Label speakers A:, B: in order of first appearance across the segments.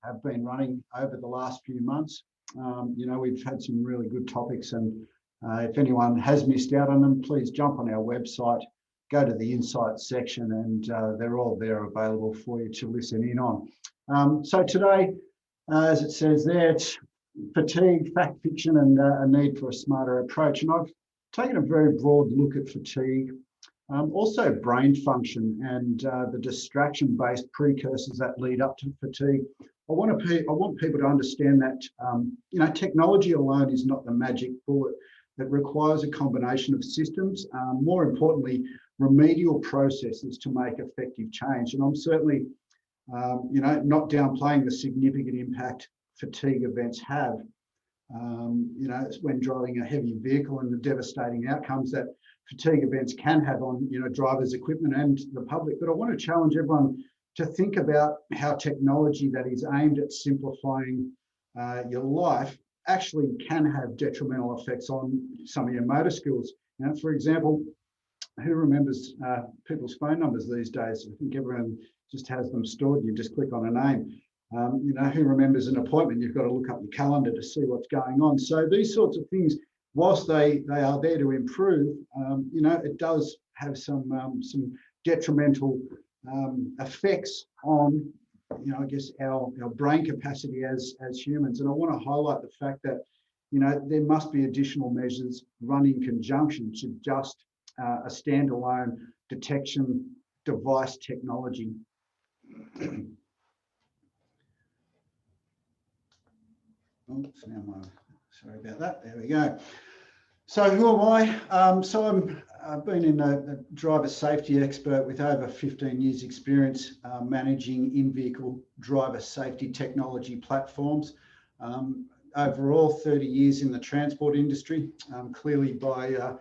A: have been running over the last few months. We've had some really good topics, and if anyone has missed out on them, please jump on our website, go to the Insights section, and they're all there available for you to listen in on. So today, as it says there, it's fatigue, fact, fiction, and a need for a smarter approach. And I've taken a very broad look at fatigue, also brain function and the distraction-based precursors that lead up to fatigue. I want people to understand that technology alone is not the magic bullet. That requires a combination of systems, more importantly, remedial processes to make effective change. And I'm certainly, not downplaying the significant impact fatigue events have. It's when driving a heavy vehicle and the devastating outcomes that fatigue events can have on, drivers, equipment, and the public. But I want to challenge everyone to think about how technology that is aimed at simplifying your life actually can have detrimental effects on some of your motor skills. For example, who remembers people's phone numbers these days? I think everyone just has them stored. You just click on a name. Who remembers an appointment? You've got to look up your calendar to see what's going on. So these sorts of things, whilst they are there to improve, it does have some detrimental effects on our brain capacity as humans. And I want to highlight the fact that there must be additional measures run in conjunction to just a standalone detection device technology. Oops, sorry about that. There we go. So who am I? I've been a driver safety expert with over 15 years experience managing in-vehicle driver safety technology platforms. Overall, 30 years in the transport industry. Clearly by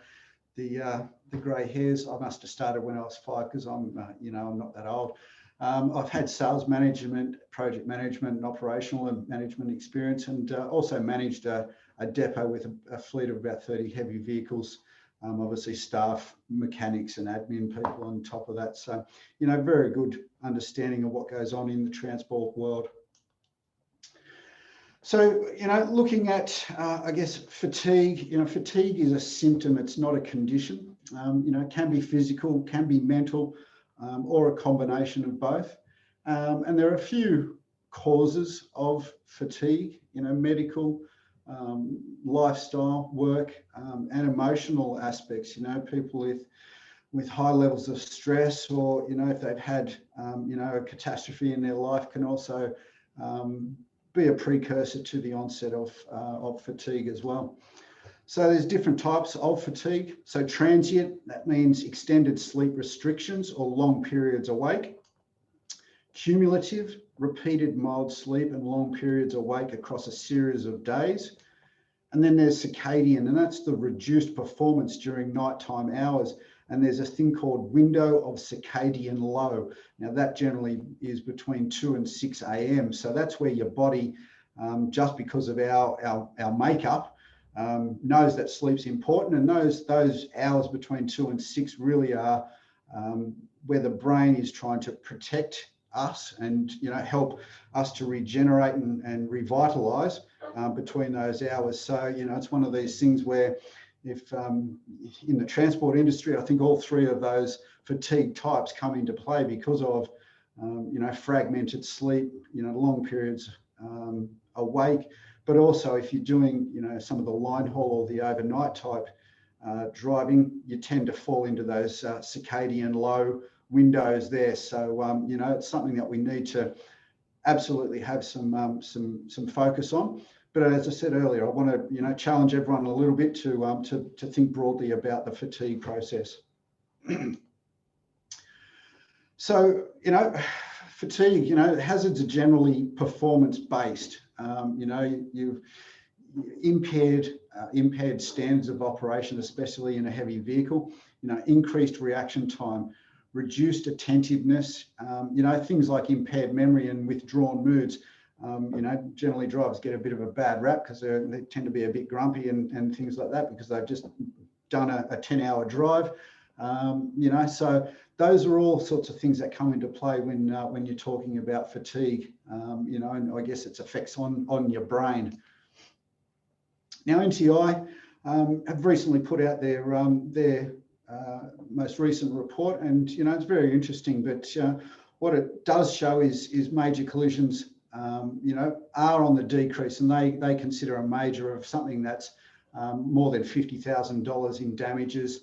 A: the grey hairs, I must have started when I was 5 because I'm not that old. I've had sales management, project management, and operational and management experience, and also managed a depot with a fleet of about 30 heavy vehicles, obviously staff, mechanics and admin people on top of that. So, very good understanding of what goes on in the transport world. So, looking at, fatigue, fatigue is a symptom, it's not a condition. It can be physical, can be mental, or a combination of both. And there are a few causes of fatigue, medical, lifestyle, work, and emotional aspects. People with high levels of stress, or if they've had a catastrophe in their life, can also be a precursor to the onset of fatigue as well. So there's different types of fatigue. So transient, that means extended sleep restrictions or long periods awake. Cumulative, repeated mild sleep and long periods awake across a series of days. And then there's circadian, and that's the reduced performance during nighttime hours. And there's a thing called window of circadian low. Now that generally is between 2 and 6 a.m. So that's where your body, just because of our makeup, knows that sleep's important, and those hours between 2 and 6 really are where the brain is trying to protect us and help us to regenerate and revitalize between those hours. So it's one of these things where if in the transport industry, I think all three of those fatigue types come into play because of fragmented sleep, long periods awake. But also if you're doing, some of the line haul or the overnight type driving, you tend to fall into those circadian low windows there. So, it's something that we need to absolutely have some focus on. But as I said earlier, I want to, challenge everyone a little bit to think broadly about the fatigue process. So, fatigue, hazards are generally performance-based. You've impaired standards of operation, especially in a heavy vehicle, increased reaction time, reduced attentiveness, things like impaired memory and withdrawn moods. Generally drivers get a bit of a bad rap because they tend to be a bit grumpy and things like that because they've just done a 10-hour drive. So those are all sorts of things that come into play when you're talking about fatigue, you know, and I guess its effects on your brain. Now, NTI have recently put out their most recent report, and you know, it's very interesting. But what it does show is major collisions, you know, are on the decrease, and they consider a major of something that's more than $50,000 in damages.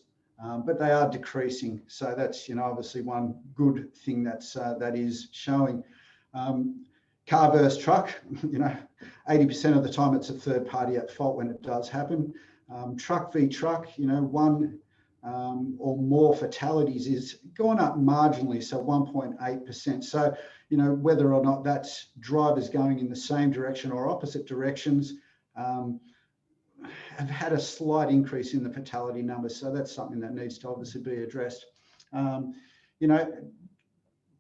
A: But they are decreasing, so that's, you know, obviously one good thing that is showing. Car versus truck, you know, 80% of the time it's a third party at fault when it does happen. Truck v truck, you know, one or more fatalities is gone up marginally, so 1.8%. So, you know, whether or not that's drivers going in the same direction or opposite directions, have had a slight increase in the fatality numbers. So that's something that needs to obviously be addressed. You know,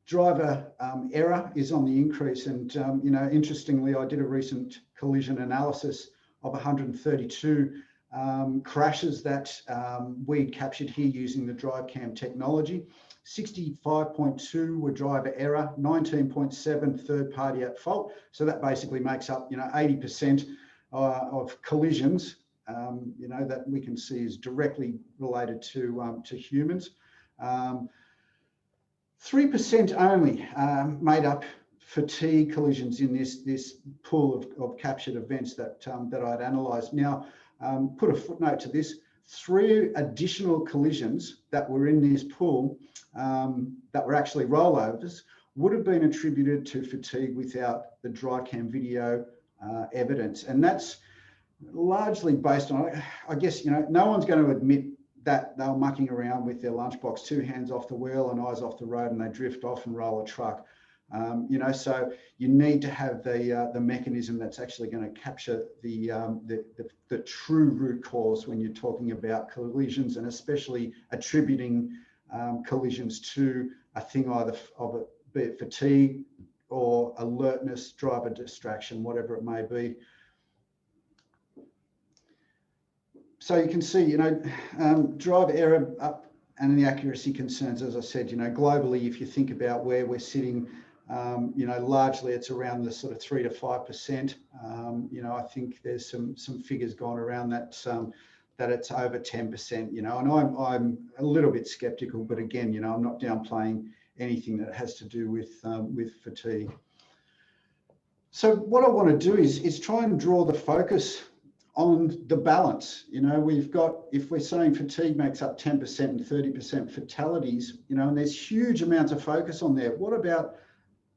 A: driver error is on the increase. And, you know, interestingly, I did a recent collision analysis of 132 crashes that we captured here using the DriveCam technology. 65.2 were driver error, 19.7 third party at fault. So that basically makes up, you know, 80% of collisions, you know, that we can see is directly related to humans. 3% only made up fatigue collisions in this pool of captured events that I'd analysed. Now, put a footnote to this: 3 additional collisions that were in this pool that were actually rollovers would have been attributed to fatigue without the DriveCam video evidence, and that's largely based on, I guess, you know, no one's going to admit that they were mucking around with their lunchbox, 2 hands off the wheel and eyes off the road, and they drift off and roll a truck. You know, so you need to have the mechanism that's actually going to capture the true root cause when you're talking about collisions, and especially attributing collisions to a thing either of it, be it fatigue or alertness, driver distraction, whatever it may be. So you can see, you know, driver error up, and the accuracy concerns, as I said, you know, globally, if you think about where we're sitting, you know, largely it's around the sort of 3 to 5%. You know, I think there's some figures gone around that that it's over 10%. You know, and I'm a little bit skeptical, but again, you know, I'm not downplaying anything that has to do with fatigue. So what I want to do is try and draw the focus on the balance. You know, we've got, if we're saying fatigue makes up 10% and 30% fatalities, you know, and there's huge amounts of focus on there. What about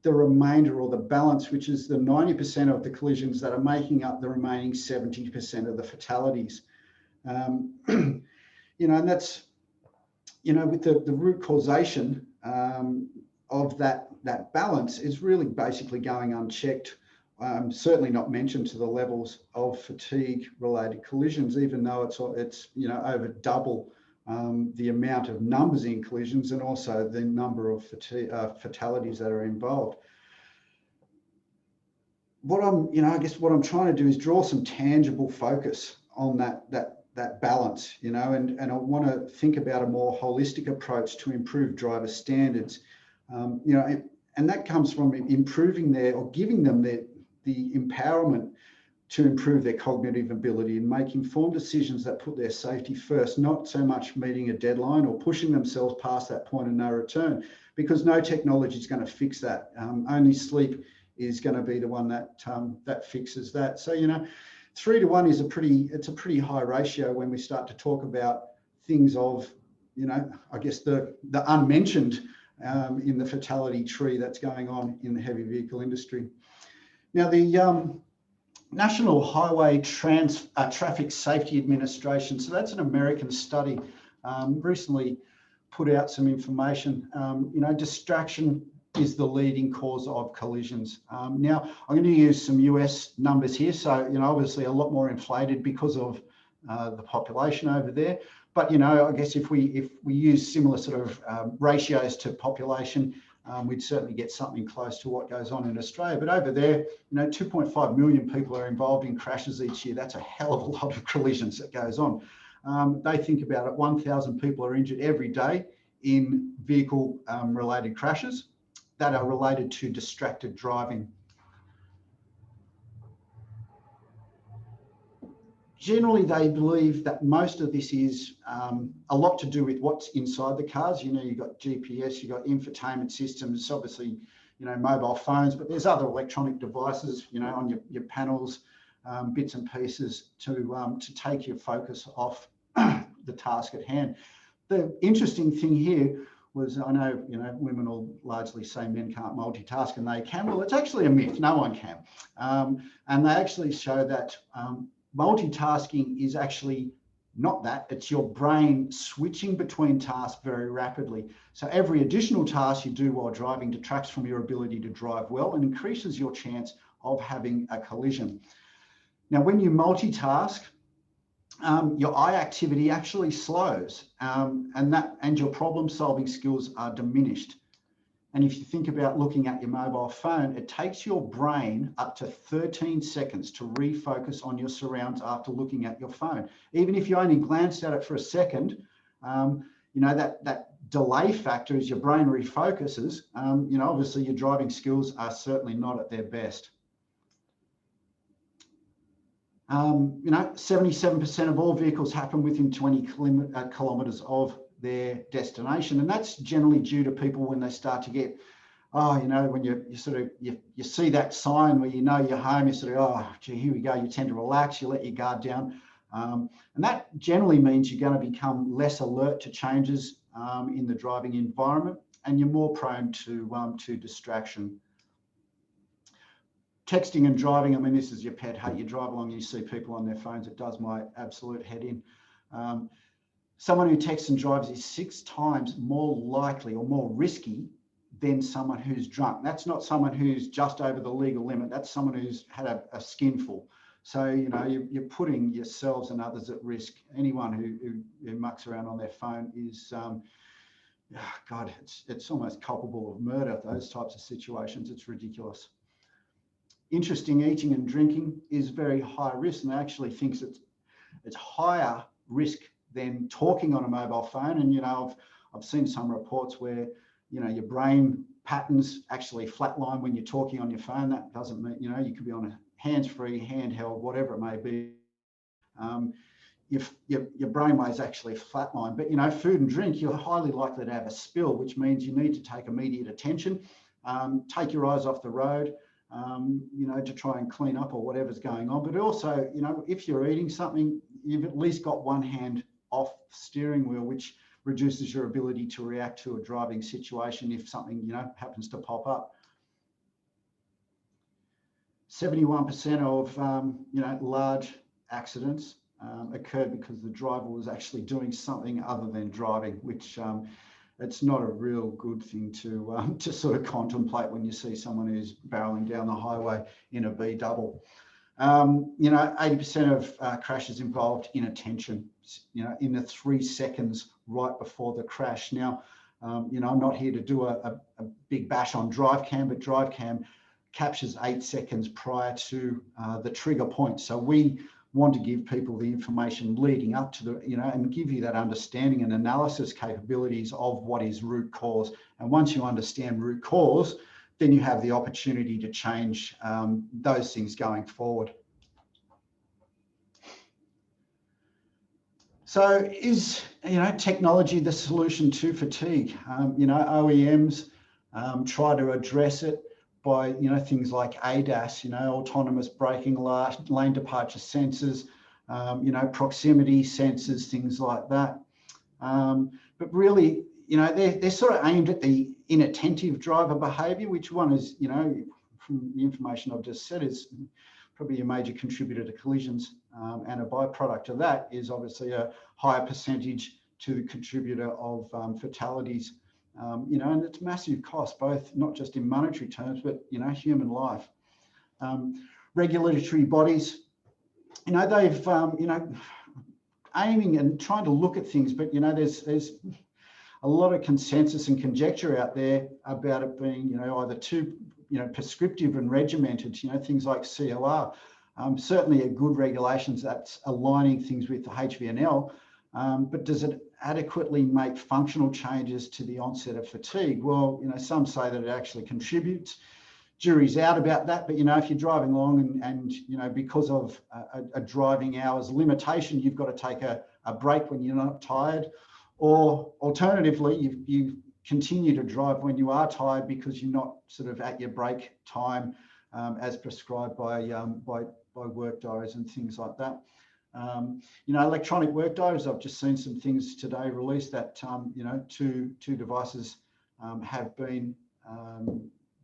A: the remainder, or the balance, which is the 90% of the collisions that are making up the remaining 70% of the fatalities? You know, and that's, you know, with the root causation of that balance is really basically going unchecked. Certainly not mentioned to the levels of fatigue-related collisions, even though it's you know, over double the amount of numbers in collisions, and also the number of fatalities that are involved. What I guess what I'm trying to do is draw some tangible focus on that balance, you know, and I want to think about a more holistic approach to improve driver standards, you know, and that comes from improving or giving them the empowerment to improve their cognitive ability and make informed decisions that put their safety first, not so much meeting a deadline or pushing themselves past that point of no return, because no technology is going to fix that. Only sleep is going to be the one that fixes that. So, you know, 3 to 1 is a pretty high ratio when we start to talk about things of, you know, I guess the unmentioned in the fatality tree that's going on in the heavy vehicle industry. Now, the National Highway Traffic Safety Administration, so that's an American study, recently put out some information. You know, distraction is the leading cause of collisions. Now, I'm going to use some US numbers here. So, you know, obviously a lot more inflated because of the population over there. But, you know, I guess if we use similar sort of ratios to population, we'd certainly get something close to what goes on in Australia. But over there, you know, 2.5 million people are involved in crashes each year. That's a hell of a lot of collisions that goes on. They think about it, 1,000 people are injured every day in vehicle related crashes that are related to distracted driving. Generally, they believe that most of this is a lot to do with what's inside the cars. You know, you've got GPS, you've got infotainment systems, obviously, you know, mobile phones, but there's other electronic devices, you know, on your panels, bits and pieces to take your focus off the task at hand. The interesting thing here was, I know, you know, women will largely say men can't multitask, and they can. Well, it's actually a myth. No one can. And they actually show that multitasking is actually not that. It's your brain switching between tasks very rapidly. So every additional task you do while driving detracts from your ability to drive well and increases your chance of having a collision. Now, when you multitask, your eye activity actually slows, and your problem-solving skills are diminished. And if you think about looking at your mobile phone, it takes your brain up to 13 seconds to refocus on your surrounds after looking at your phone. Even if you only glanced at it for a second, you know, that delay factor as your brain refocuses, you know, obviously your driving skills are certainly not at their best. You know, 77% of all vehicles happen within 20 kilometres of their destination, and that's generally due to people when they start to get, oh, you know, when you see that sign where you know you're home, you sort of, oh, gee, here we go. You tend to relax, you let your guard down, and that generally means you're going to become less alert to changes in the driving environment, and you're more prone to distraction. Texting and driving, I mean, this is your pet hate. You drive along, you see people on their phones. It does my absolute head in. Someone who texts and drives is 6 times more likely or more risky than someone who's drunk. That's not someone who's just over the legal limit. That's someone who's had a skinful. So, you know, you're putting yourselves and others at risk. Anyone who mucks around on their phone is, God, it's almost culpable of murder, those types of situations. It's ridiculous. Interesting, eating and drinking is very high risk, and they actually thinks it's higher risk than talking on a mobile phone. And, you know, I've seen some reports where, you know, your brain patterns actually flatline when you're talking on your phone. That doesn't mean, you know, you could be on a hands-free, handheld, whatever it may be. Your brainwaves actually flatline. But, you know, food and drink, you're highly likely to have a spill, which means you need to take immediate attention, take your eyes off the road, you know, to try and clean up or whatever's going on. But also, you know, if you're eating something, you've at least got one hand off the steering wheel, which reduces your ability to react to a driving situation if something, you know, happens to pop up. 71% of, you know, large accidents occurred because the driver was actually doing something other than driving, which it's not a real good thing to sort of contemplate when you see someone who's barreling down the highway in a V double. You know, 80% of crashes involved inattention, you know, in the 3 seconds right before the crash. Now, you know, I'm not here to do a big bash on DriveCam, but DriveCam captures 8 seconds prior to the trigger point. So we want to give people the information leading up to the, you know, and give you that understanding and analysis capabilities of what is root cause. And once you understand root cause, then you have the opportunity to change those things going forward. So is, you know, technology the solution to fatigue? You know, OEMs try to address it by, you know, things like ADAS, you know, autonomous braking, lane departure sensors, you know, proximity sensors, things like that. But really, you know, they're sort of aimed at the inattentive driver behaviour, which one is, you know, from the information I've just said, is probably a major contributor to collisions. And a byproduct of that is obviously a higher percentage to the contributor of fatalities. You know, and it's massive cost, both not just in monetary terms, but, you know, human life. Regulatory bodies, you know, they've, you know, aiming and trying to look at things, but, you know, there's a lot of consensus and conjecture out there about it being, you know, either too, you know, prescriptive and regimented, you know, things like COR. Certainly a good regulations that's aligning things with the HVNL, but does it adequately make functional changes to the onset of fatigue? Well, some say that it actually contributes. Jury's out about that, but if you're driving along and because of a driving hours limitation, you've got to take a break when you're not tired, or alternatively, you continue to drive when you are tired because you're not sort of at your break time as prescribed by work diaries and things like that. Electronic work diaries, I've just seen some things today released that two devices have been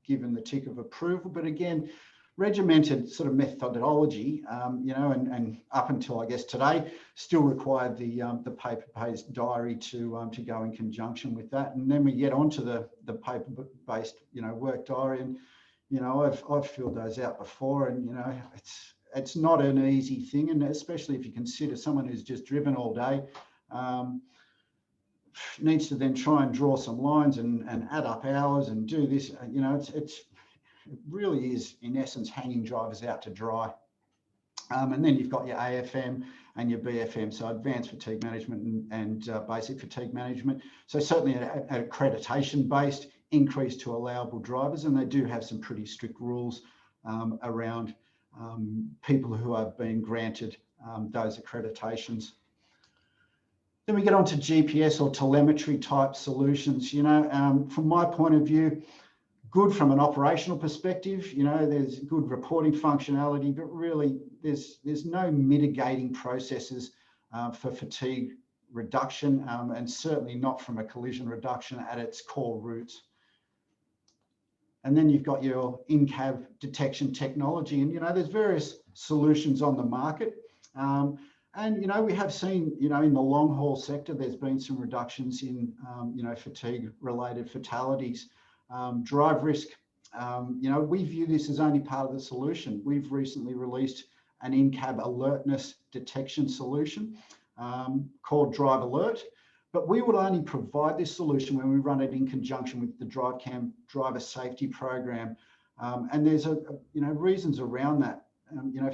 A: given the tick of approval, but again, regimented sort of methodology, and up until I guess today, still required the paper-based diary to go in conjunction with that. And then we get onto the paper-based work diary, and I've filled those out before, and it's not an easy thing, and especially if you consider someone who's just driven all day. Needs to then try and draw some lines and add up hours and do this. It really is, in essence, hanging drivers out to dry. And then you've got your AFM and your BFM, so advanced fatigue management and basic fatigue management. So certainly an accreditation-based increase to allowable drivers, and they do have some pretty strict rules around people who have been granted those accreditations. Then we get on to GPS or telemetry type solutions. From my point of view, good from an operational perspective. There's good reporting functionality, but really there's no mitigating processes for fatigue reduction, and certainly not from a collision reduction at its core roots. And then you've got your in-cab detection technology, and there's various solutions on the market. And, we have seen, in the long haul sector, there's been some reductions in, fatigue related fatalities. DriveRisk, we view this as only part of the solution. We've recently released an in-cab alertness detection solution called Drive Alert, but we would only provide this solution when we run it in conjunction with the DriveCam driver safety program. And there's reasons around that.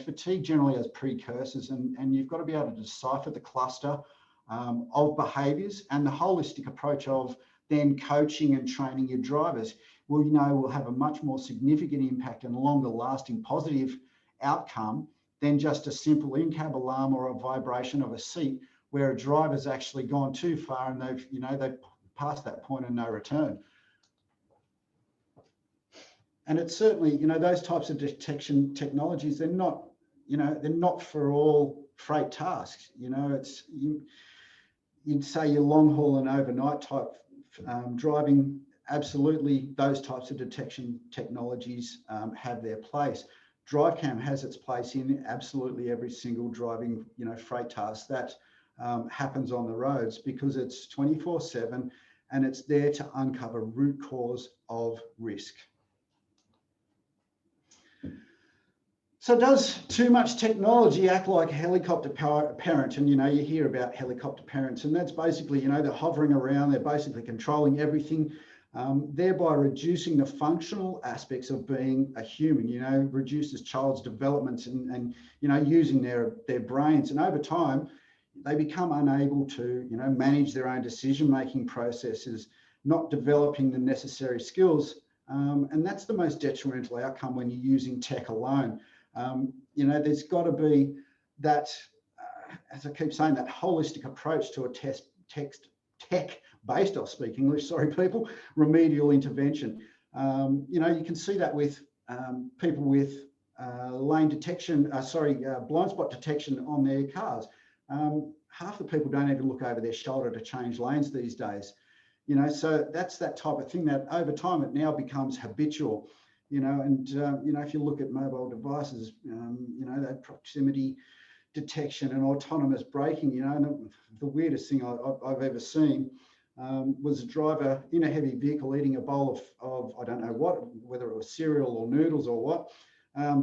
A: Fatigue generally has precursors, and you've got to be able to decipher the cluster of behaviours, and the holistic approach of then coaching and training your drivers will have a much more significant impact and longer lasting positive outcome than just a simple in-cab alarm or a vibration of a seat where a driver's actually gone too far and they've passed that point of no return. And it's certainly, those types of detection technologies, they're not for all freight tasks. You'd say your long haul and overnight type driving, absolutely those types of detection technologies have their place. DriveCam has its place in absolutely every single driving, freight task that happens on the roads, because it's 24/7 and it's there to uncover root cause of risk. So does too much technology act like a helicopter parent? And, you hear about helicopter parents, and that's basically, they're hovering around, they're basically controlling everything, thereby reducing the functional aspects of being a human, reduces child's development and using their brains. And over time, they become unable to, manage their own decision-making processes, not developing the necessary skills. And that's the most detrimental outcome when you're using tech alone. There's got to be that, as I keep saying, that holistic approach to a tech-based, I'll speak English, sorry people, remedial intervention. You can see that with people with blind spot detection on their cars. Half the people don't even look over their shoulder to change lanes these days. So that's that type of thing that over time it now becomes habitual. If you look at mobile devices, that proximity detection and autonomous braking, and the weirdest thing I've ever seen was a driver in a heavy vehicle eating a bowl of I don't know what, whether it was cereal or noodles or what,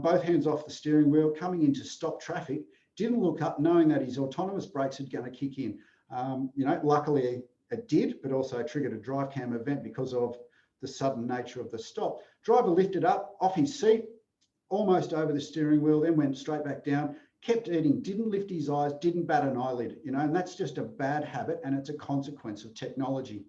A: both hands off the steering wheel, coming into stop traffic, didn't look up knowing that his autonomous brakes are going to kick in. Luckily it did, but also triggered a DriveCam event because of the sudden nature of the stop. Driver lifted up off his seat, almost over the steering wheel, then went straight back down, kept eating, didn't lift his eyes, didn't bat an eyelid, you know, and that's just a bad habit, and it's a consequence of technology.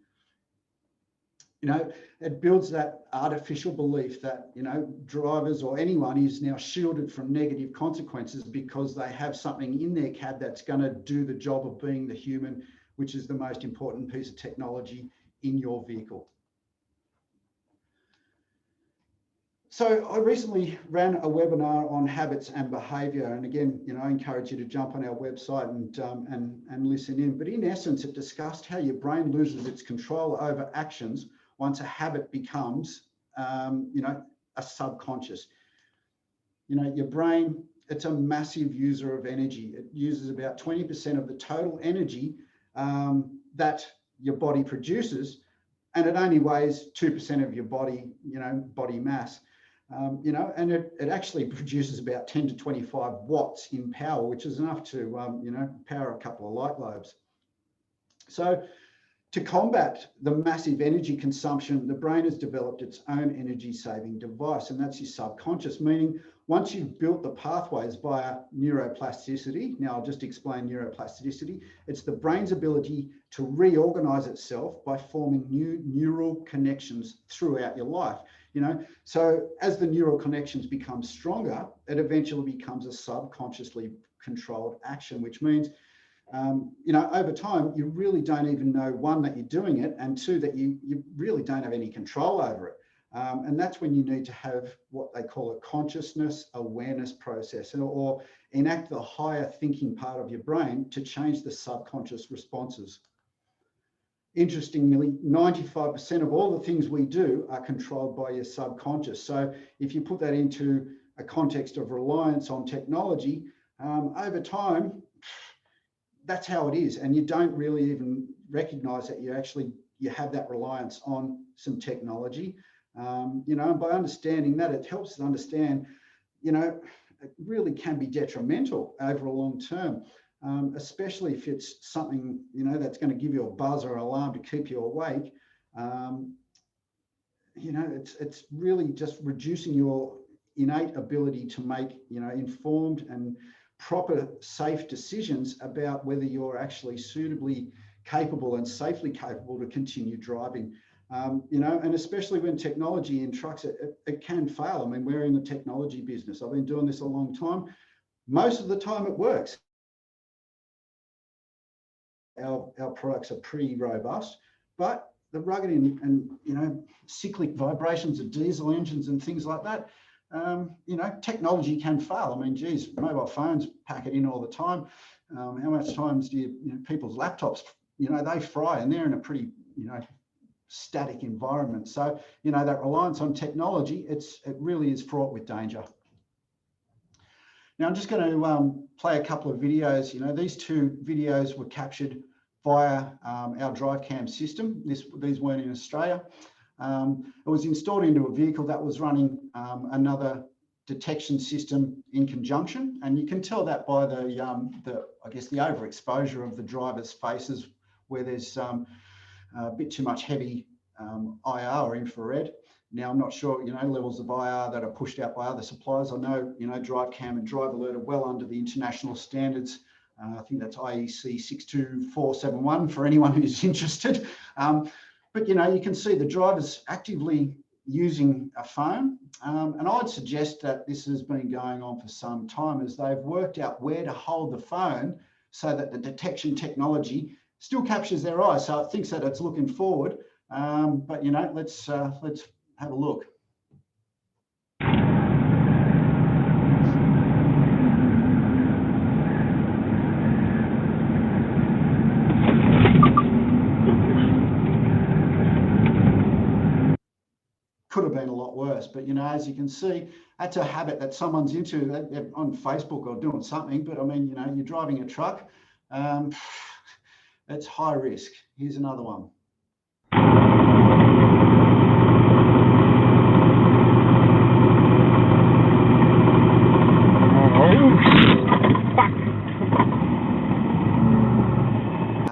A: You know, it builds that artificial belief that, you know, drivers or anyone is now shielded from negative consequences because they have something in their cab that's going to do the job of being the human, which is the most important piece of technology in your vehicle. So I recently ran a webinar on habits and behaviour, and again, you know, I encourage you to jump on our website and listen in. But in essence, it discussed how your brain loses its control over actions once a habit becomes, you know, a subconscious. You know, your brain, it's a massive user of energy. It uses about 20% of the total energy that your body produces, and it only weighs 2% of your body, you know, body mass. You know, and it actually produces about 10 to 25 watts in power, which is enough to, you know, power a couple of light globes. So to combat the massive energy consumption, the brain has developed its own energy saving device, and that's your subconscious, meaning once you've built the pathways via neuroplasticity, now I'll just explain neuroplasticity, it's the brain's ability to reorganize itself by forming new neural connections throughout your life. You know, so as the neural connections become stronger, it eventually becomes a subconsciously controlled action, which means, you know, over time, you really don't even know, one, that you're doing it, and two, that you really don't have any control over it. And that's when you need to have what they call a consciousness awareness process, or enact the higher thinking part of your brain to change the subconscious responses. Interestingly, 95% of all the things we do are controlled by your subconscious. So if you put that into a context of reliance on technology, over time, that's how it is. And you don't really even recognize that you have that reliance on some technology. You know, and by understanding that, it helps us understand, you know, it really can be detrimental over a long term. Especially if it's something, you know, that's going to give you a buzz or alarm to keep you awake. You know, it's really just reducing your innate ability to make, you know, informed and proper, safe decisions about whether you're actually suitably capable and safely capable to continue driving. You know, and especially when technology in trucks, it can fail. I mean, we're in the technology business. I've been doing this a long time. Most of the time it works. Our products are pretty robust, but the rugged and you know, cyclic vibrations of diesel engines and things like that, you know, technology can fail. I mean, geez, mobile phones pack it in all the time. How much times do you know, people's laptops, you know, they fry, and they're in a pretty, you know, static environment. So, you know, that reliance on technology, it really is fraught with danger. Now, I'm just going to play a couple of videos. You know, these two videos were captured via our DriveCam system. These weren't in Australia. It was installed into a vehicle that was running another detection system in conjunction, and you can tell that by the I guess the overexposure of the driver's faces, where there's a bit too much heavy IR or infrared. Now, I'm not sure, you know, levels of IR that are pushed out by other suppliers. I know, you know, DriveCam and Drive Alert are well under the international standards. I think that's IEC 62471 for anyone who's interested. But, you know, you can see the driver's actively using a phone. And I'd suggest that this has been going on for some time, as they've worked out where to hold the phone so that the detection technology still captures their eyes. So it thinks that it's looking forward. But, you know, let's have a look. Could have been a lot worse, but, you know, as you can see, that's a habit that someone's into. They're on Facebook or doing something. But I mean, you know, you're driving a truck, it's high risk. Here's another one.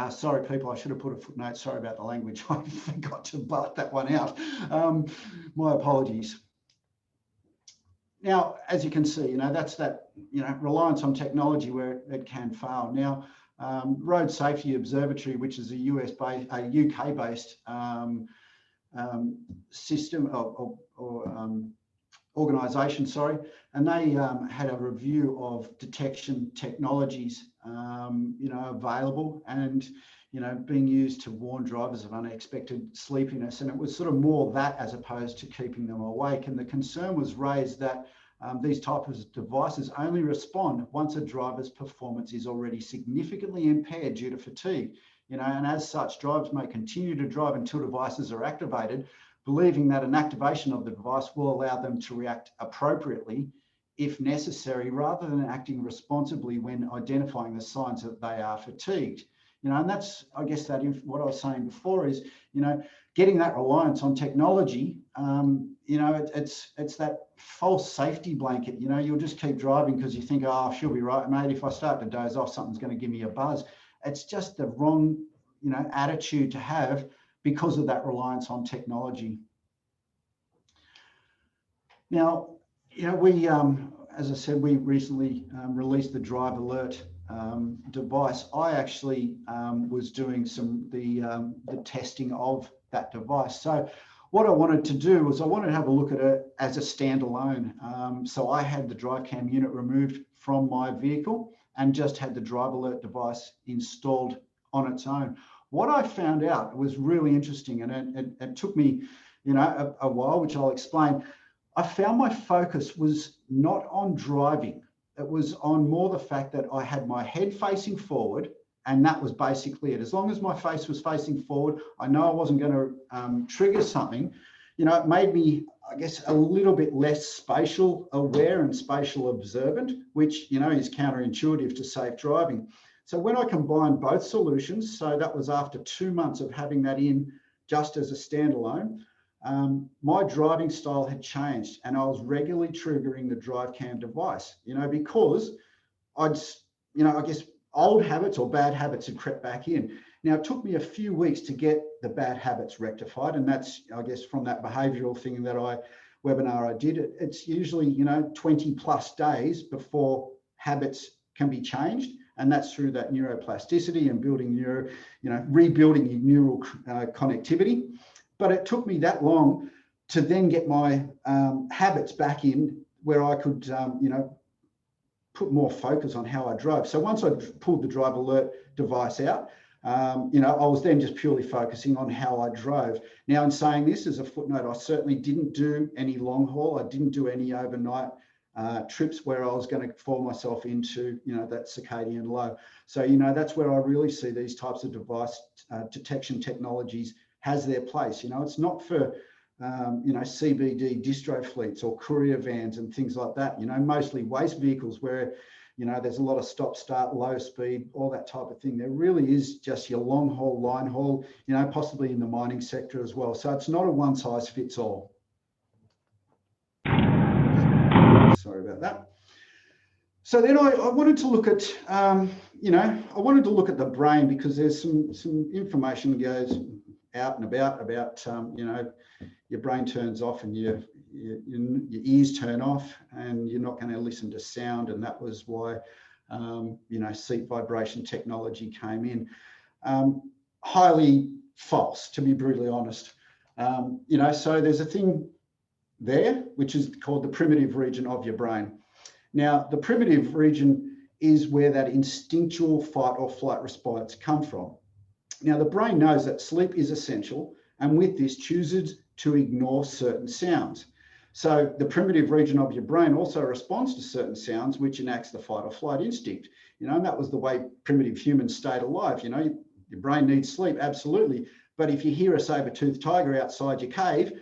A: Sorry, people, I should have put a footnote. Sorry about the language. I forgot to blurt that one out. My apologies. Now, as you can see, that's that, reliance on technology where it can fail. Now, Road Safety Observatory, which is a UK-based system or organisation, sorry, and they had a review of detection technologies, available and, being used to warn drivers of unexpected sleepiness. And it was sort of more that as opposed to keeping them awake. And the concern was raised that these types of devices only respond once a driver's performance is already significantly impaired due to fatigue. And as such, drivers may continue to drive until devices are activated, believing that an activation of the device will allow them to react appropriately if necessary, rather than acting responsibly when identifying the signs that they are fatigued. And that's, I guess, that what I was saying before is, getting that reliance on technology, it's that false safety blanket. You'll just keep driving because you think, oh, she'll be right, mate. If I start to doze off, something's going to give me a buzz. It's just the wrong, attitude to have because of that reliance on technology. Now, we, as I said, we recently released the Drive Alert device. I actually was doing the testing of that device. So what I wanted to do was I wanted to have a look at it as a standalone. So I had the DriveCam unit removed from my vehicle and just had the Drive Alert device installed on its own. What I found out was really interesting, and it took me, a while, which I'll explain. I found my focus was not on driving. It was on more the fact that I had my head facing forward, and that was basically it. As long as my face was facing forward, I know I wasn't going to trigger something. It made me, I guess, a little bit less spatial aware and spatial observant, which, is counterintuitive to safe driving. So when I combined both solutions, so that was after 2 months of having that in just as a standalone, my driving style had changed, and I was regularly triggering the DriveCam device, because I guess old habits or bad habits had crept back in. Now, it took me a few weeks to get the bad habits rectified, and that's, I guess, from that behavioural thing that webinar I did. It's usually, 20 plus days before habits can be changed. And that's through that neuroplasticity and building rebuilding your neural connectivity. But it took me that long to then get my habits back in where I could, put more focus on how I drove. So once I pulled the Drive Alert device out, I was then just purely focusing on how I drove. Now, in saying this, as a footnote, I certainly didn't do any long haul. I didn't do any overnight trips where I was going to fall myself into, that circadian low. So, that's where I really see these types of device detection technologies has their place. It's not for, CBD distro fleets or courier vans and things like that, mostly waste vehicles where, there's a lot of stop, start, low speed, all that type of thing. There really is just your long haul, line haul, possibly in the mining sector as well. So it's not a one size fits all. Sorry about that. So then I wanted to look at, I wanted to look at the brain, because there's some information goes out and about, your brain turns off and your ears turn off and you're not going to listen to sound. And that was why, seat vibration technology came in. Highly false, to be brutally honest. So there's a thing there, which is called the primitive region of your brain. Now, the primitive region is where that instinctual fight or flight response comes from. Now, the brain knows that sleep is essential, and with this chooses to ignore certain sounds. So the primitive region of your brain also responds to certain sounds, which enacts the fight or flight instinct. And that was the way primitive humans stayed alive. Your brain needs sleep, absolutely. But if you hear a saber-toothed tiger outside your cave,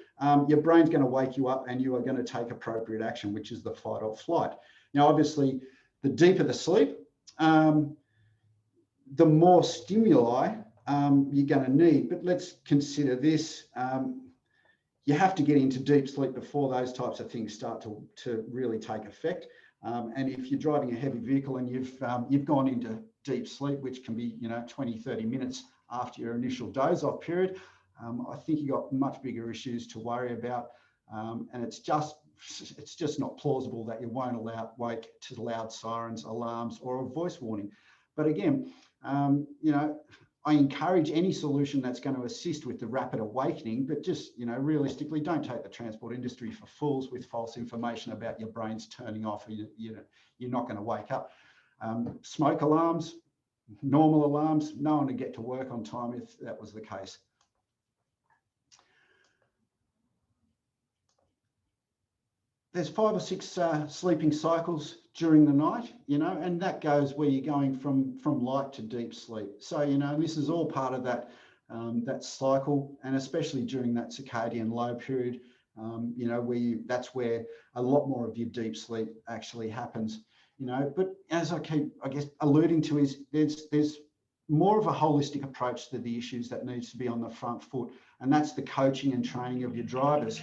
A: your brain's going to wake you up and you are going to take appropriate action, which is the fight or flight. Now, obviously, the deeper the sleep, the more stimuli you're going to need. But let's consider this. You have to get into deep sleep before those types of things start to really take effect. And if you're driving a heavy vehicle and you've gone into deep sleep, which can be 20, 30 minutes after your initial doze-off period, I think you've got much bigger issues to worry about. And it's just it's just not plausible that you won't wake to loud sirens, alarms, or a voice warning. But again, you know, I encourage any solution that's going to assist with the rapid awakening, but just, you know, realistically, don't take the transport industry for fools with false information about your brains turning off, or you're not going to wake up. Smoke alarms, normal alarms, no one would get to work on time if that was the case. There's 5 or 6 sleeping cycles during the night, you know, and that goes where you're going from light to deep sleep. So, you know, this is all part of that that cycle, and especially during that circadian low period, you know, that's where a lot more of your deep sleep actually happens, you know. But as I keep, I guess, alluding to, is there's more of a holistic approach to the issues that needs to be on the front foot, and that's the coaching and training of your drivers.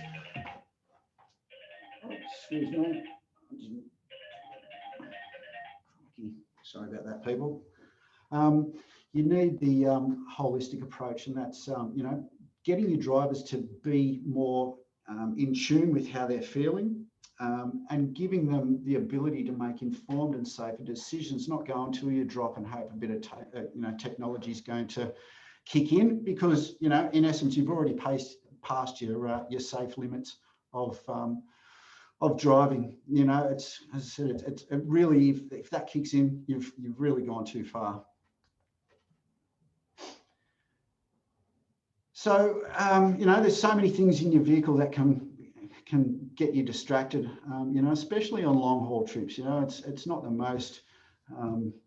A: Excuse me. Sorry about that, people. You need the holistic approach, and that's you know, getting your drivers to be more in tune with how they're feeling, and giving them the ability to make informed and safer decisions, not go until you drop and hope a bit of you know, technology is going to kick in, because, you know, in essence, you've already passed your safe limits of driving. You know, it's, as I said, it really, if that kicks in, you've really gone too far. So, you know, there's so many things in your vehicle that can get you distracted, you know, especially on long haul trips. You know, it's not the most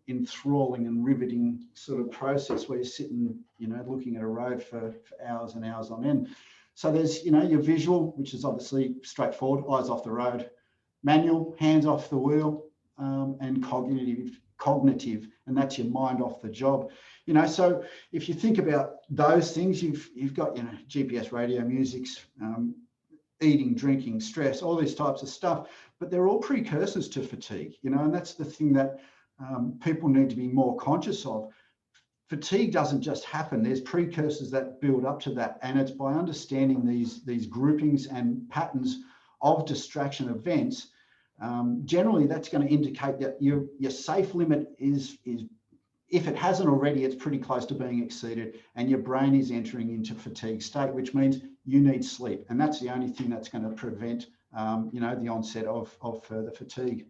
A: enthralling and riveting sort of process where you're sitting, you know, looking at a road for hours and hours on end. So there's, you know, your visual, which is obviously straightforward, eyes off the road; manual, hands off the wheel; and cognitive, and that's your mind off the job. You know, so if you think about those things, you've got, you know, GPS, radio, music, eating, drinking, stress, all these types of stuff, but they're all precursors to fatigue, you know, and that's the thing that people need to be more conscious of. Fatigue doesn't just happen. There's precursors that build up to that, and it's by understanding these groupings and patterns of distraction events. Generally, that's going to indicate that your safe limit is, if it hasn't already, it's pretty close to being exceeded, and your brain is entering into fatigue state, which means you need sleep, and that's the only thing that's going to prevent, you know, the onset of further fatigue.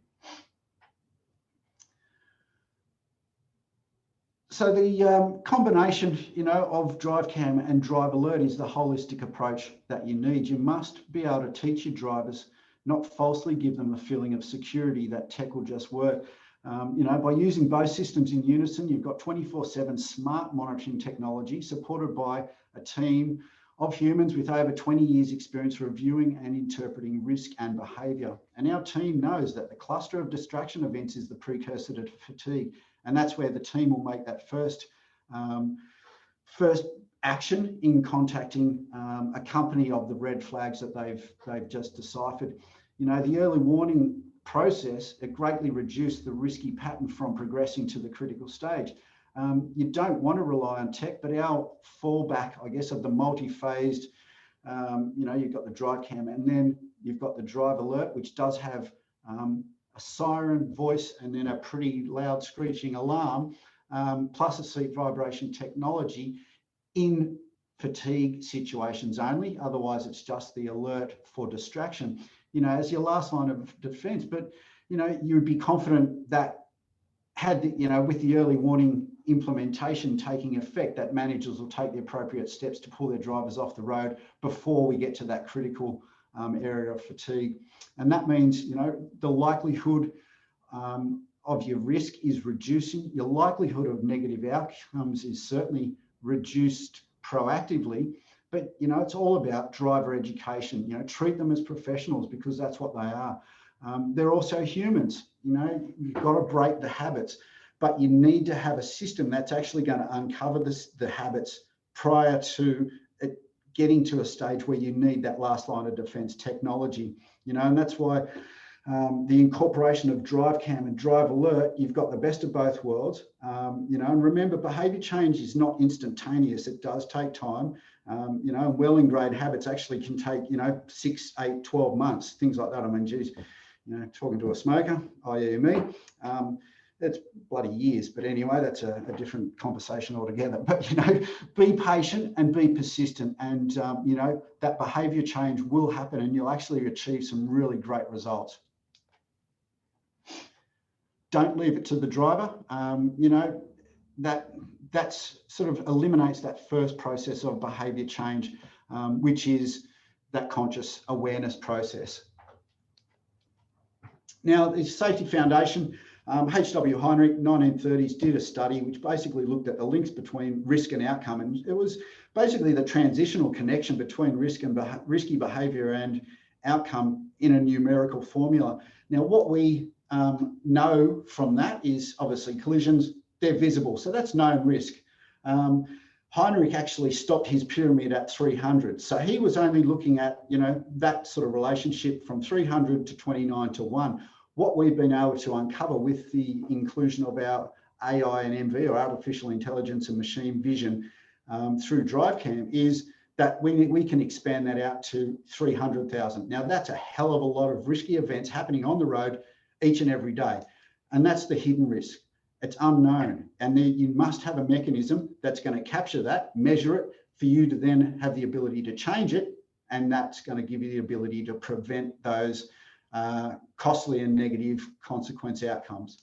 A: So the combination, you know, of DriveCam and Drive Alert is the holistic approach that you need. You must be able to teach your drivers, not falsely give them a feeling of security that tech will just work. You know, by using both systems in unison, you've got 24/7 smart monitoring technology supported by a team of humans with over 20 years experience reviewing and interpreting risk and behavior. And our team knows that the cluster of distraction events is the precursor to fatigue. And that's where the team will make that first action in contacting a company of the red flags that they've just deciphered. You know, the early warning process, it greatly reduced the risky pattern from progressing to the critical stage. You don't want to rely on tech, but our fallback, I guess, of the multi-phased, you know, you've got the DriveCam, and then you've got the Drive Alert, which does have a siren voice and then a pretty loud screeching alarm, plus a seat vibration technology in fatigue situations only. Otherwise, it's just the alert for distraction, you know, as your last line of defense. But, you know, you would be confident that you know, with the early warning implementation taking effect, that managers will take the appropriate steps to pull their drivers off the road before we get to that critical area of fatigue. And that means, you know, the likelihood of your risk is reducing. Your likelihood of negative outcomes is certainly reduced proactively. But, you know, it's all about driver education. You know, treat them as professionals, because that's what they are. They're also humans. You know, you've got to break the habits, but you need to have a system that's actually going to uncover the habits prior to it getting to a stage where you need that last line of defense technology. You know, and that's why the incorporation of DriveCam and Drive Alert, you've got the best of both worlds. You know, and remember, behaviour change is not instantaneous. It does take time. You know, well-ingrained habits actually can take, you know, 6, 8, 12 months, things like that. I mean, geez, you know, talking to a smoker, i.e. me, that's bloody years. But anyway, that's a different conversation altogether. But, you know, be patient and be persistent. And, you know, that behaviour change will happen and you'll actually achieve some really great results. Don't leave it to the driver. You know, that's sort of eliminates that first process of behaviour change, which is that conscious awareness process. Now, the Safety Foundation, H.W. Heinrich, 1930s, did a study which basically looked at the links between risk and outcome. And it was basically the transitional connection between risk and risky behaviour and outcome in a numerical formula. Now, what we know from that is obviously collisions, they're visible. So that's known risk. Heinrich actually stopped his pyramid at 300. So he was only looking at, you know, that sort of relationship from 300 to 29 to 1. What we've been able to uncover with the inclusion of our AI and MV, or artificial intelligence and machine vision, through DriveCam is that we can expand that out to 300,000. Now that's a hell of a lot of risky events happening on the road each and every day. And that's the hidden risk. It's unknown. And then you must have a mechanism that's going to capture that, measure it, for you to then have the ability to change it. And that's going to give you the ability to prevent those costly and negative consequence outcomes.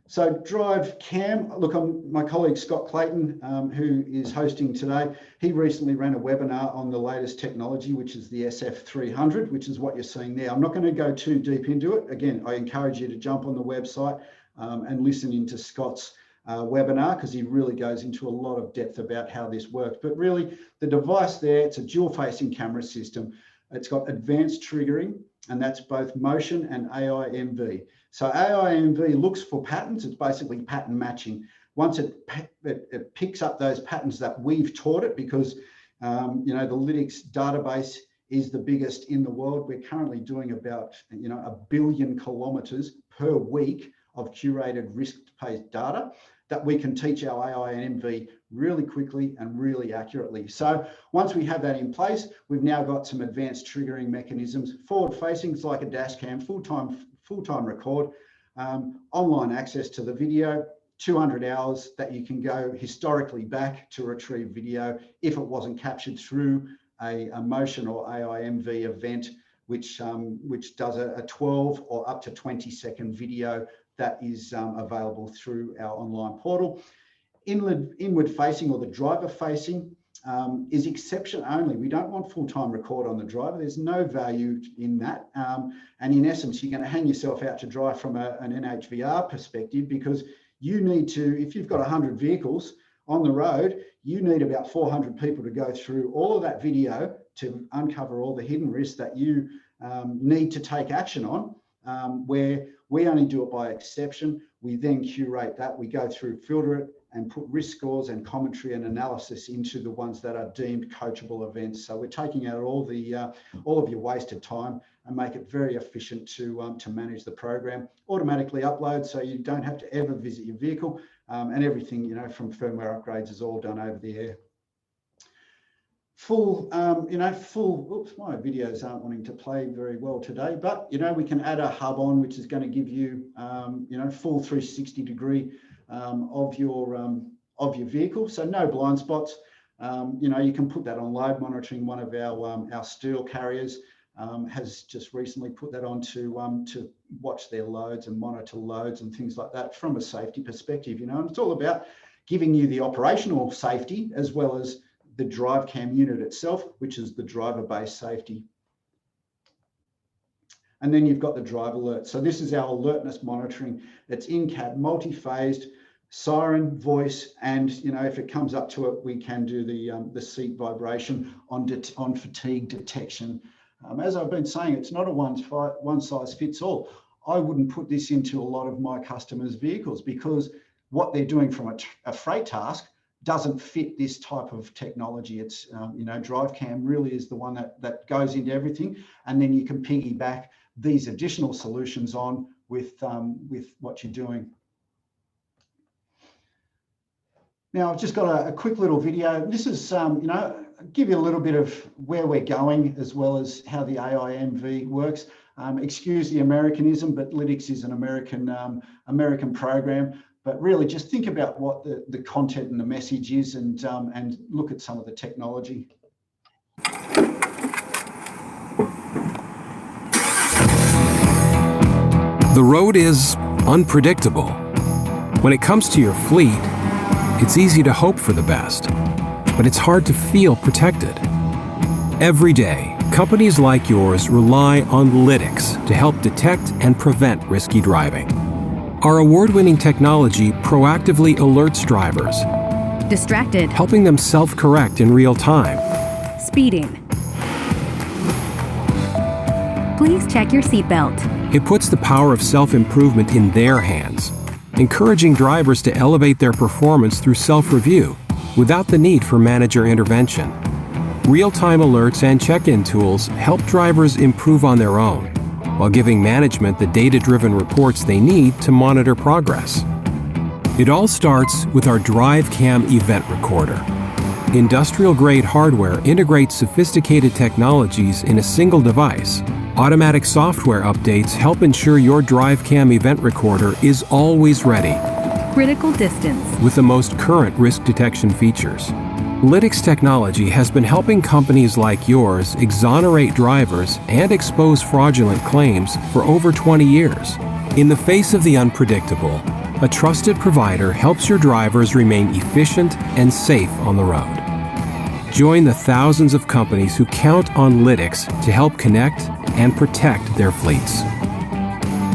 A: So DriveCam, look, my colleague Scott Clayton, who is hosting today, he recently ran a webinar on the latest technology, which is the SF300, which is what you're seeing there. I'm not going to go too deep into it. Again, I encourage you to jump on the website and listen into Scott's webinar, because he really goes into a lot of depth about how this works. But really, the device there, it's a dual-facing camera system. It's got advanced triggering, and that's both motion and AI MV. So AI MV looks for patterns. It's basically pattern matching. Once it picks up those patterns that we've taught it, because you know, the Lytics database is the biggest in the world. We're currently doing about, you know, 1 billion kilometers per week of curated risk-based data that we can teach our AI and MV really quickly and really accurately. So once we have that in place, we've now got some advanced triggering mechanisms, forward-facing, like a dash cam, full-time record, online access to the video, 200 hours that you can go historically back to retrieve video if it wasn't captured through a motion or AI MV event, which does a 12 or up to 20-second video that is available through our online portal. Inward facing, or the driver facing, is exception only. We don't want full-time record on the driver. There's no value in that. And in essence, you're going to hang yourself out to dry from an NHVR perspective, because you need to, if you've got 100 vehicles on the road, you need about 400 people to go through all of that video to uncover all the hidden risks that you need to take action on, where we only do it by exception. We then curate that. We go through, filter it, and put risk scores and commentary and analysis into the ones that are deemed coachable events. So we're taking out all of your wasted time and make it very efficient to manage the program. Automatically upload, so you don't have to ever visit your vehicle, and everything, you know, from firmware upgrades is all done over the air. Oops, my videos aren't wanting to play very well today, but, you know, we can add a hub on, which is going to give you, you know, full 360 degree of your vehicle. So no blind spots. You know, you can put that on load monitoring. One of our steel carriers has just recently put that on to watch their loads and monitor loads and things like that from a safety perspective, you know, and it's all about giving you the operational safety as well as the DriveCam unit itself, which is the driver-based safety. And then you've got the drive alert. So this is our alertness monitoring. It's in-cab, multi-phased, siren, voice, and, you know, if it comes up to it, we can do the seat vibration on fatigue detection. As I've been saying, it's not a one size fits all. I wouldn't put this into a lot of my customers' vehicles, because what they're doing from a freight task doesn't fit this type of technology. It's, you know, DriveCam really is the one that goes into everything, and then you can piggyback these additional solutions on with what you're doing. Now, I've just got a quick little video. This is, you know, give you a little bit of where we're going as well as how the AIMV works. Excuse the Americanism, but Lytx is an American program. But really, just think about what the content and the message is, and look at some of the technology.
B: The road is unpredictable. When it comes to your fleet, it's easy to hope for the best, but it's hard to feel protected. Every day, companies like yours rely on Lytx to help detect and prevent risky driving. Our award-winning technology proactively alerts drivers,
C: distracted,
B: helping them self-correct in real time.
C: Speeding. Please check your seatbelt.
B: It puts the power of self-improvement in their hands, encouraging drivers to elevate their performance through self-review without the need for manager intervention. Real-time alerts and check-in tools help drivers improve on their own, while giving management the data-driven reports they need to monitor progress. It all starts with our DriveCam event recorder. Industrial-grade hardware integrates sophisticated technologies in a single device. Automatic software updates help ensure your DriveCam event recorder is always ready,
C: Critical distance.
B: with the most current risk detection features. Lytx technology has been helping companies like yours exonerate drivers and expose fraudulent claims for over 20 years. In the face of the unpredictable, a trusted provider helps your drivers remain efficient and safe on the road. Join the thousands of companies who count on Lytx to help connect and protect their fleets.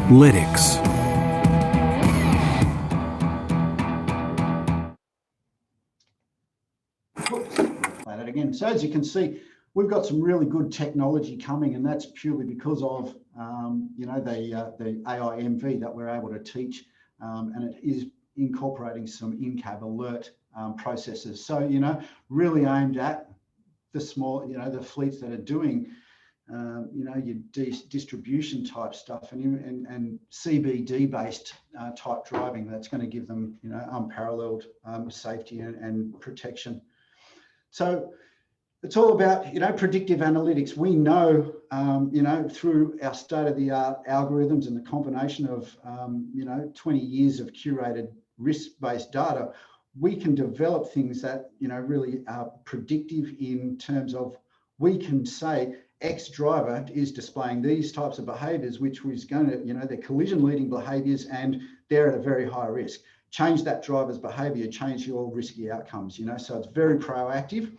B: Lytx.
A: Play that again. So as you can see, we've got some really good technology coming, and that's purely because of you know, the AIMV that we're able to teach, and it is incorporating some in-cab alert processes. So, you know, really aimed at the small, you know, the fleets that are doing, you know, your distribution type stuff and CBD based type driving that's going to give them, you know, unparalleled safety and protection. So it's all about, you know, predictive analytics. We know, you know, through our state-of-the-art algorithms and the combination of, you know, 20 years of curated risk-based data, we can develop things that, you know, really are predictive in terms of, we can say X driver is displaying these types of behaviors, which was going to, you know, they're collision leading behaviors and they're at a very high risk. Change that driver's behavior, change your risky outcomes, you know, so it's very proactive.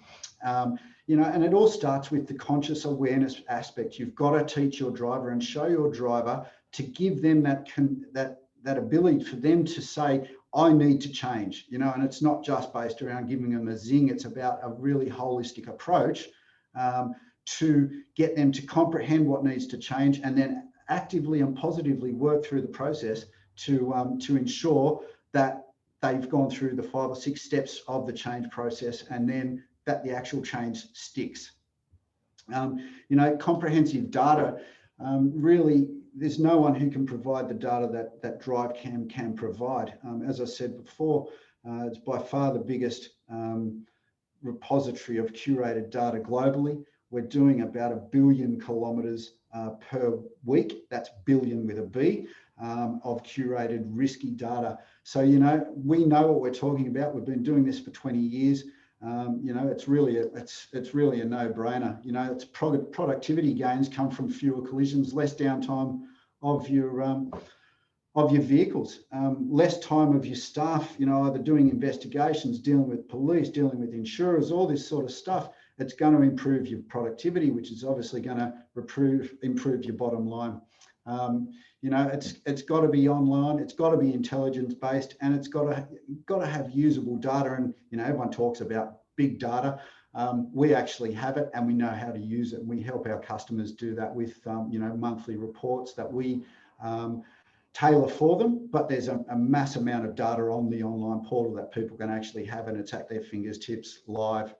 A: You know, and it all starts with the conscious awareness aspect. You've got to teach your driver and show your driver to give them that ability for them to say, I need to change, you know, and it's not just based around giving them a zing. It's about a really holistic approach to get them to comprehend what needs to change and then actively and positively work through the process to ensure that they've gone through the 5 or 6 steps of the change process and then that the actual change sticks. You know, comprehensive data, really, there's no one who can provide the data that DriveCam can provide. As I said before, it's by far the biggest repository of curated data globally. We're doing about 1 billion kilometres per week. That's billion with a B, of curated risky data. So, you know, we know what we're talking about. We've been doing this for 20 years. You know, it's really a no-brainer. You know, it's productivity gains come from fewer collisions, less downtime of your vehicles, less time of your staff, you know, either doing investigations, dealing with police, dealing with insurers, all this sort of stuff. It's going to improve your productivity, which is obviously going to improve your bottom line. You know, it's got to be online, it's got to be intelligence based, and it's got to have usable data. And you know, everyone talks about big data. We actually have it, and we know how to use it. And we help our customers do that with you know, monthly reports that we tailor for them, but there's a mass amount of data on the online portal that people can actually have, and it's at their fingertips live.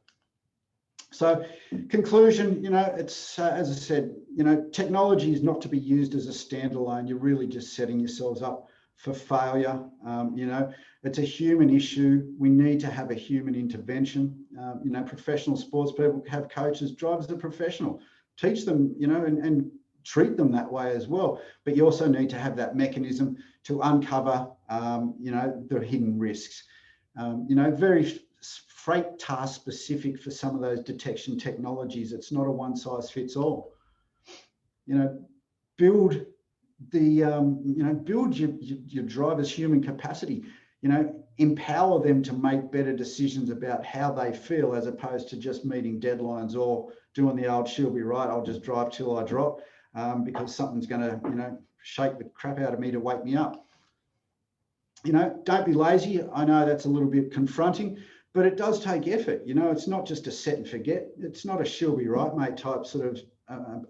A: So conclusion, it's as I said, technology is not to be used as a standalone. You're really just setting yourselves up for failure. It's a human issue. We need to have a human intervention. Professional sports people have coaches, drivers are professional. Teach them, and treat them that way as well. But you also need to have that mechanism to uncover, the hidden risks. Very freight task specific for some of those detection technologies. It's not a one size fits all. Build your driver's human capacity. Empower them to make better decisions about how they feel, as opposed to just meeting deadlines or doing the old "she'll be right, I'll just drive till I drop," because something's going to, shake the crap out of me to wake me up. Don't be lazy. I know that's a little bit confronting, but it does take effort. It's not just a set and forget. It's not a "she'll be right, mate" type sort of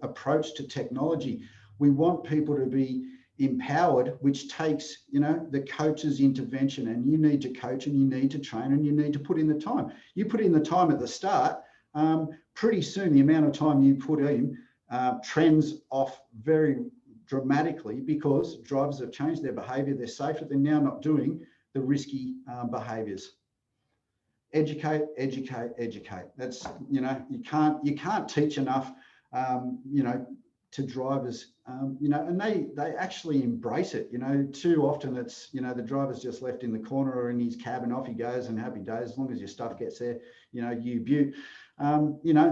A: approach to technology. We want people to be empowered, which takes, the coach's intervention, and you need to coach and you need to train and you need to put in the time. You put in the time at the start, pretty soon the amount of time you put in trends off very dramatically, because drivers have changed their behavior. They're safer. They're now not doing the risky behaviors. Educate, educate, educate. That's, you can't teach enough, to drivers, and they actually embrace it. Too often it's, the driver's just left in the corner or in his cab and off he goes and happy days, as long as your stuff gets there, you beaut.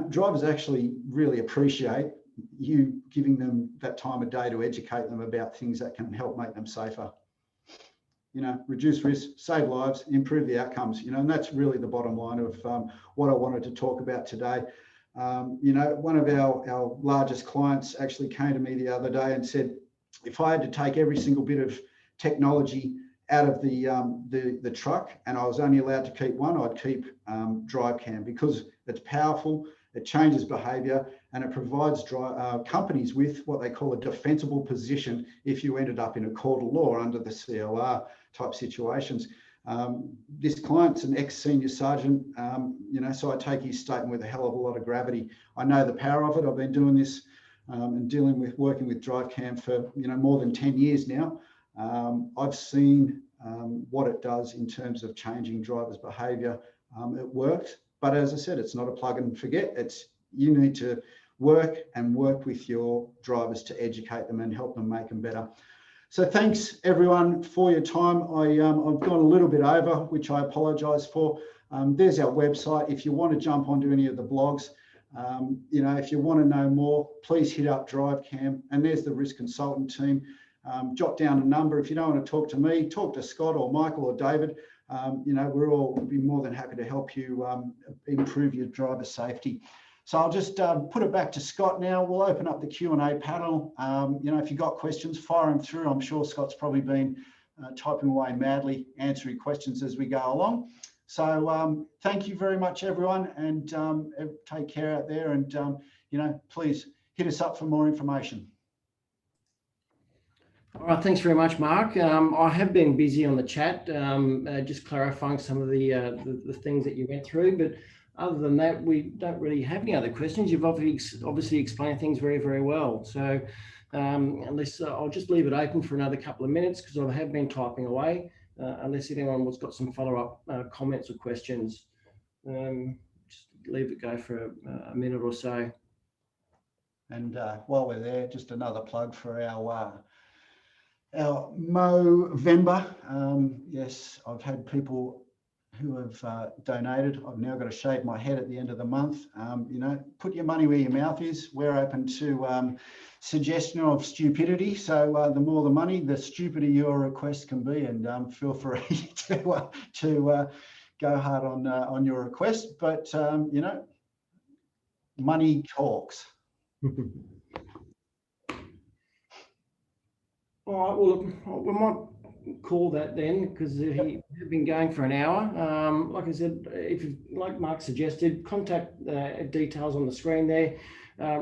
A: Drivers actually really appreciate you giving them that time of day to educate them about things that can help make them safer. Reduce risk, save lives, improve the outcomes, and that's really the bottom line of what I wanted to talk about today. One of our largest clients actually came to me the other day and said, if I had to take every single bit of technology out of the truck and I was only allowed to keep one, I'd keep DriveCam, because it's powerful, it changes behavior, and it provides companies with what they call a defensible position if you ended up in a court of law under the CLR type situations. This client's an ex-senior sergeant, so I take his statement with a hell of a lot of gravity. I know the power of it. I've been doing this and working with DriveCam for more than 10 years now. I've seen what it does in terms of changing drivers' behaviour. It works, but as I said, it's not a plug and forget. You need to work with your drivers to educate them and help them make them better. So thanks everyone for your time. I've gone a little bit over, which I apologise for. There's our website. If you want to jump onto any of the blogs, if you want to know more, please hit up DriveCam, and there's the risk consultant team. Jot down a number. If you don't want to talk to me, talk to Scott or Michael or David. We'll be more than happy to help you improve your driver safety. So I'll just put it back to Scott now. We'll open up the Q&A panel. If you've got questions, fire them through. I'm sure Scott's probably been typing away madly, answering questions as we go along. So thank you very much, everyone, and take care out there. And, please hit us up for more information.
D: All right, thanks very much, Mark. I have been busy on the chat, just clarifying some of the things that you went through, but other than that, we don't really have any other questions. You've obviously explained things very, very well. So unless I'll just leave it open for another couple of minutes, because I have been typing away, unless anyone has got some follow-up comments or questions. Just leave it go for a minute or so.
A: And while we're there, just another plug for our Movember. Yes, I've had people who have donated. I've now got to shave my head at the end of the month. Put your money where your mouth is. We're open to suggestion of stupidity. So the more the money, the stupider your request can be. And feel free to go hard on your request. But money talks.
D: All right. Well, we might call that then, because we've been going for an hour. Like I said, if you, like Mark suggested, contact details on the screen there.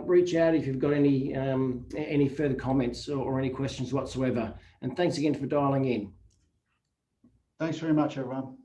D: Reach out if you've got any further comments or any questions whatsoever. And thanks again for dialing in.
A: Thanks very much, everyone.